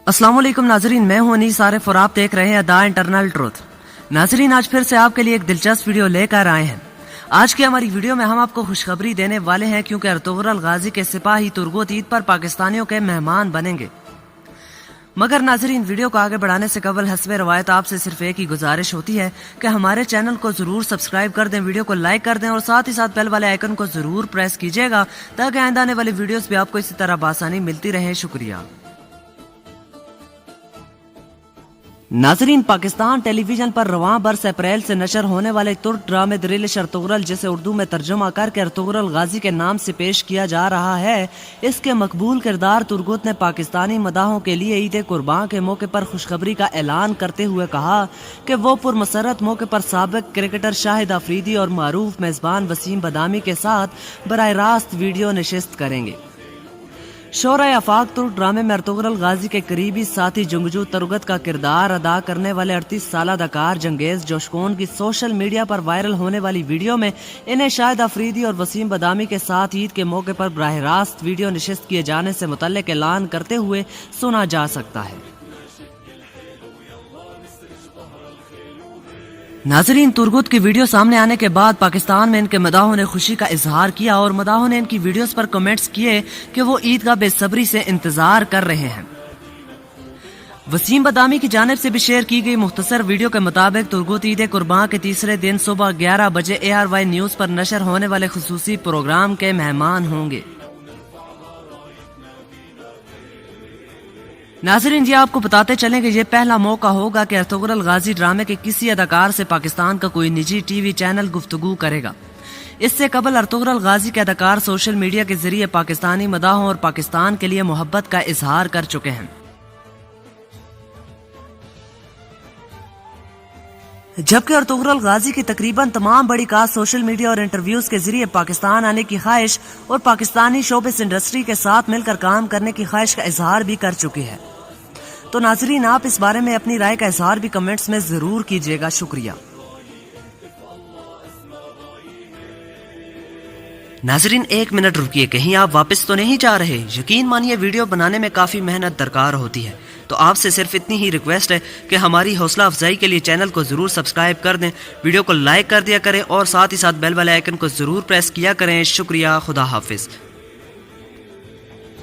अस्सलाम वालेकुम नाजरीन, मैं हूं अनीस आरिफ और आप देख रहे हैं द इंटरनल ट्रुथ। नाजरीन, आज फिर से आपके लिए एक दिलचस्प वीडियो लेकर आए हैं। आज की हमारी वीडियो में हम आपको खुशखबरी देने वाले हैं क्योंकि अर्तुगरुल गाजी के सिपाही तुर्गुत ईद पर पाकिस्तानियों के मेहमान बनेंगे। मगर नाजरीन, वीडियो को आगे बढ़ाने से कबल हस्बे रवायत आपसे सिर्फ एक ही गुजारिश होती है कि हमारे चैनल को जरूर सब्सक्राइब कर दें, वीडियो को लाइक कर दें और साथ ही साथ बेल वाले आइकन को जरूर प्रेस कीजिएगा ताकि आइंदा आने वाली वीडियोस भी आपको इसी तरह बासानी मिलती रहे। शुक्रिया। नाजरीन, पाकिस्तान टेलीविजन पर रवां बरस अप्रैल से नशर होने वाले तुर्क ड्रामे दरिलिश अर्तुगरुल, जिसे उर्दू में तर्जुमा करके अर्तुगरुल गाजी के नाम से पेश किया जा रहा है, इसके मकबूल किरदार तुर्गुत ने पाकिस्तानी मदाहों के लिए ईद कुर्बान के मौके पर खुशखबरी का ऐलान करते हुए कहा कि वो पुरमसरत मौके पर साबिक क्रिकेटर शाहिद अफरीदी और मारूफ मेजबान वसीम बदामी के साथ बराह रास्त वीडियो नशिस्त करेंगे। शोरा आफाक तुर्क ड्रामे में अर्तुगरुल गाजी के करीबी साथी जंगजू तुर्गुत का किरदार अदा करने वाले 38 साल अदाकार जंगेज जोशकोन की सोशल मीडिया पर वायरल होने वाली वीडियो में इन्हें शाहिद अफरीदी और वसीम बदामी के साथ ईद के मौके पर बराह रास्त वीडियो नशिस्त किए जाने से मुतल्लिक ऐलान करते हुए सुना जा सकता है। नाजरीन, तुर्गुत की वीडियो सामने आने के बाद पाकिस्तान में इनके मदाहों ने खुशी का इजहार किया और मदाहों ने इनकी वीडियोस पर कमेंट्स किए कि वो ईद का बेसब्री से इंतजार कर रहे हैं। वसीम बदामी की जानिब से भी शेयर की गई मुख्तसर वीडियो के मुताबिक तुर्गुत ईद कुर्बान के तीसरे दिन सुबह 11 बजे ARY न्यूज पर नशर होने वाले खुसूसी प्रोग्राम के मेहमान होंगे। नाज़रीन, जी आपको बताते चलें कि ये पहला मौका होगा कि अर्तुगरुल गाजी ड्रामे के किसी अदाकार से पाकिस्तान का कोई निजी टीवी चैनल गुफ्तगू करेगा। इससे कबल अर्तुगरुल गाजी के अदाकार सोशल मीडिया के जरिए पाकिस्तानी मदाहों और पाकिस्तान के लिए मोहब्बत का इजहार कर चुके हैं। जबकि अर्तुगरुल गाजी की तकरीबन तमाम बड़ी कास्ट सोशल मीडिया और इंटरव्यूज के जरिए पाकिस्तान आने की ख्वाहिश और पाकिस्तानी शोबिस इंडस्ट्री के साथ मिलकर काम करने की ख्वाहिश का इजहार भी कर चुकी है। तो नाजरीन, आप इस बारे में अपनी राय का इजहार भी कमेंट्स में जरूर कीजिएगा। शुक्रिया। नाजरीन, एक मिनट रुकिए, कहीं आप वापस तो नहीं जा रहे? यकीन मानिए, वीडियो बनाने में काफी मेहनत दरकार होती है, तो आपसे सिर्फ इतनी ही रिक्वेस्ट है कि हमारी हौसला अफजाई के लिए चैनल को जरूर सब्सक्राइब कर दें, वीडियो को लाइक कर दिया करें और साथ ही साथ बेल वाले आइकन को जरूर प्रेस किया करें। शुक्रिया। खुदा हाफिज।